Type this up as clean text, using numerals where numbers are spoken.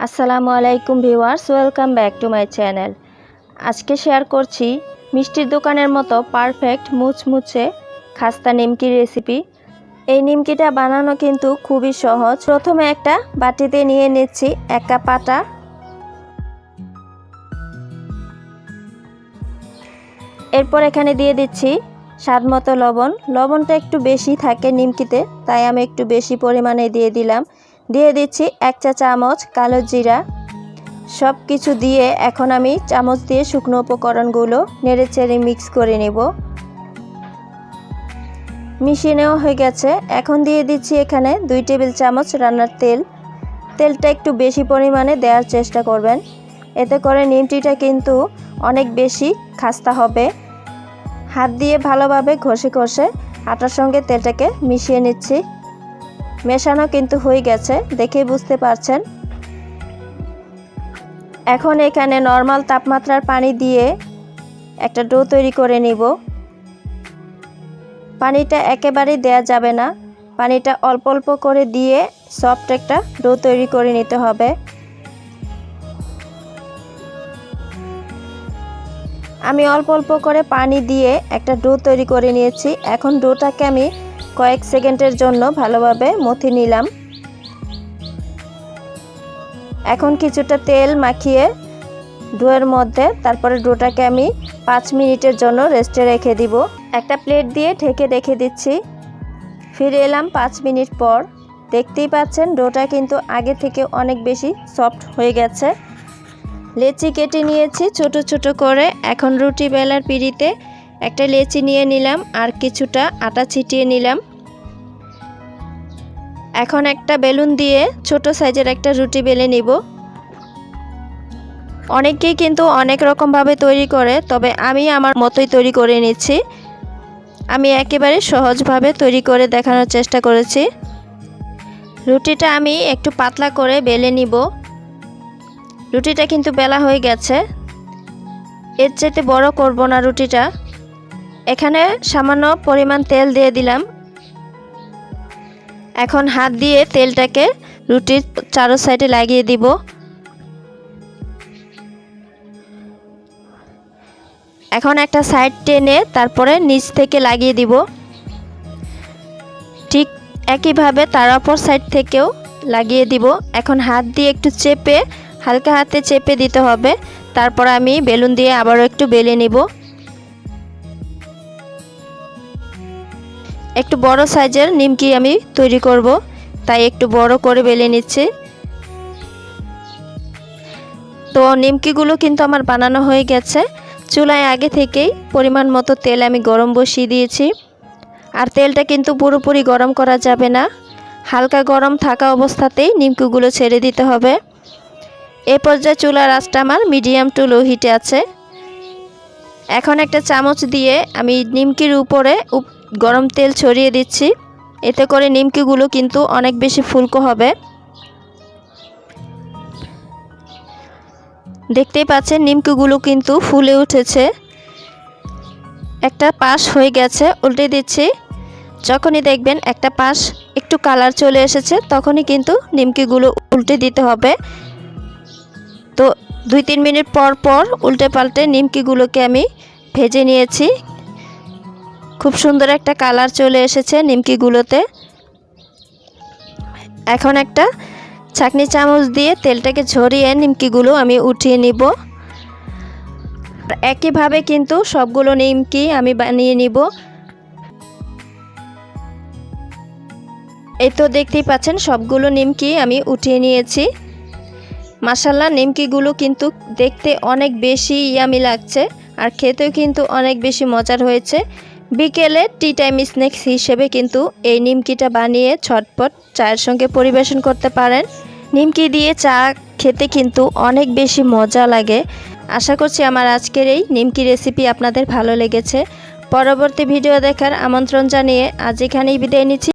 আসসালামু আলাইকুম viewers, welcome back to my channel. আজকে শেয়ার করছি মিষ্টির দোকানের মতো পারফেক্ট মুচমুচে খাস্তা নিমকি রেসিপি। এই নিমকিটা বানানো কিন্তু খুবই সহজ। প্রথমে একটা বাটিতে নিয়ে নিচ্ছি 1 কাপ আটা, এরপর এখানে দিয়ে দিচ্ছি স্বাদমতো লবণ। লবণটা একটু বেশি থাকে নিমকিতে, তাই আমি একটু বেশি পরিমাণে দিয়ে দিলাম। দিয়ে দিচ্ছি 1 চা চামচ কালো জিরা। সব কিছু দিয়ে এখন আমি চামচ দিয়ে শুকনো উপকরণগুলো নেড়েচেড়ে মিক্স করে নেব। মিশিয়ে নেওয়া হয়ে গেছে। এখন দিয়ে দিচ্ছি এখানে 2 টেবিল চামচ রান্নার তেল। তেলটা একটু বেশি পরিমাণে দেওয়ার চেষ্টা করবেন, এতে করে নিমকিটা কিন্তু অনেক বেশি খাস্তা হবে। হাত দিয়ে ভালোভাবে ঘষে ঘষে আটার সঙ্গে তেলটাকে মিশিয়ে নিচ্ছি। মেশানো কিন্তু হয়ে গেছে, দেখেই বুঝতে পারছেন। এখন এখানে নরমাল তাপমাত্রার পানি দিয়ে একটা ডো তৈরি করে নিব। পানিটা একেবারেই দেয়া যাবে না, পানিটা অল্প অল্প করে দিয়ে সফট একটা ডো তৈরি করে নিতে হবে। আমি অল্প অল্প করে পানি দিয়ে একটা ডো তৈরি করে নিয়েছি। এখন ডোটাকে আমি কয়েক সেকেন্ডের জন্য ভালোভাবে মথে নিলাম। এখন কিছুটা তেল মাখিয়ে ডোয়ের মধ্যে তারপরে ডোটাকে আমি 5 মিনিটের জন্য রেস্টে রেখে দিব। একটা প্লেট দিয়ে ঢেকে রেখে দিচ্ছি। ফিরে এলাম 5 মিনিট পর। দেখতেই পাচ্ছেন ডোটা কিন্তু আগে থেকে অনেক বেশি সফট হয়ে গেছে। লেচি কেটে নিয়েছি ছোট ছোট করে। এখন রুটি বেলার পিঁড়িতে একটা লেচি নিয়ে নিলাম আর কিছুটা আটা ছিটিয়ে নিলাম। এখন একটা বেলুন দিয়ে ছোট সাইজের একটা রুটি বেলে নিব। অনেকেই কিন্তু অনেক রকমভাবে তৈরি করে, তবে আমি আমার মতোই তৈরি করে নিচ্ছি। আমি একেবারে সহজভাবে তৈরি করে দেখানোর চেষ্টা করেছি। রুটিটা আমি একটু পাতলা করে বেলে নিব। রুটিটা কিন্তু বেলা হয়ে গেছে, এর চাইতে বড় করব না রুটিটা। এখানে সামান্য পরিমাণ তেল দিয়ে দিলাম। এখন হাত দিয়ে তেলটাকে রুটির চারো সাইডে লাগিয়ে দিব। এখন একটা সাইড টেনে তারপরে নিচ থেকে লাগিয়ে দিব। ঠিক একইভাবে তার অপর সাইড থেকেও লাগিয়ে দিব। এখন হাত দিয়ে একটু চেপে, হালকা হাতে চেপে দিতে হবে। তারপর আমি বেলুন দিয়ে আবারও একটু বেলে নিব। একটু বড় সাইজের নিমকি আমি তৈরি করব, তাই একটু বড় করে বেলে নিচ্ছি। তো নিমকিগুলো কিন্তু আমার বানানো হয়ে গেছে। চুলায় আগে থেকেই পরিমাণ মতো তেল আমি গরম বসিয়ে দিয়েছি। আর তেলটা কিন্তু পুরোপুরি গরম করা যাবে না, হালকা গরম থাকা অবস্থাতেই নিমকিগুলো ছেড়ে দিতে হবে। এই পর্যায়ে চুলার আঁচটা আমার মিডিয়াম টু লো হিটে আছে। এখন একটা চামচ দিয়ে আমি নিমকির উপরে গরম তেল ছড়িয়ে দিচ্ছি, এতে করে নিমকিগুলো কিন্তু অনেক বেশি ফুলকো হবে। দেখতেই পাচ্ছেন নিমকিগুলো কিন্তু ফুলে উঠেছে। একটা পাশ হয়ে গেছে, উল্টে দিচ্ছি। যখনই দেখবেন একটা পাশ একটু কালার চলে এসেছে, তখনই কিন্তু নিমকিগুলো উল্টে দিতে হবে। তো 2-3 মিনিট পর পর উল্টে পাল্টে নিমকিগুলোকে আমি ভেজে নিয়েছি। খুব সুন্দর একটা কালার চলে এসেছে নিমকিগুলোতে। এখন একটা ছাঁকনি চামচ দিয়ে তেলটাকে ঝরিয়ে নিমকিগুলো আমি উঠিয়ে নিব। একইভাবে কিন্তু সবগুলো নিমকি আমি বানিয়ে নিব। এই তো দেখতেই পাচ্ছেন সবগুলো নিমকি আমি উঠিয়ে নিয়েছি। মাশাআল্লাহ, নিমকিগুলো কিন্তু দেখতে অনেক বেশি ইয়ামি লাগছে আর খেতেও কিন্তু অনেক বেশি মজার হয়েছে। বিকেলে টি টাইম স্ন্যাক্স হিসেবে কিন্তু এই নিমকিটা বানিয়ে ঝটপট চায়ের সঙ্গে পরিবেশন করতে পারেন। নিমকি দিয়ে চা খেতে কিন্তু অনেক বেশি মজা লাগে। আশা করছি আমার আজকের এই নিমকি রেসিপি আপনাদের ভালো লেগেছে। পরবর্তী ভিডিও দেখার আমন্ত্রণ জানিয়ে আজ এখানেই বিদায় নিচ্ছি।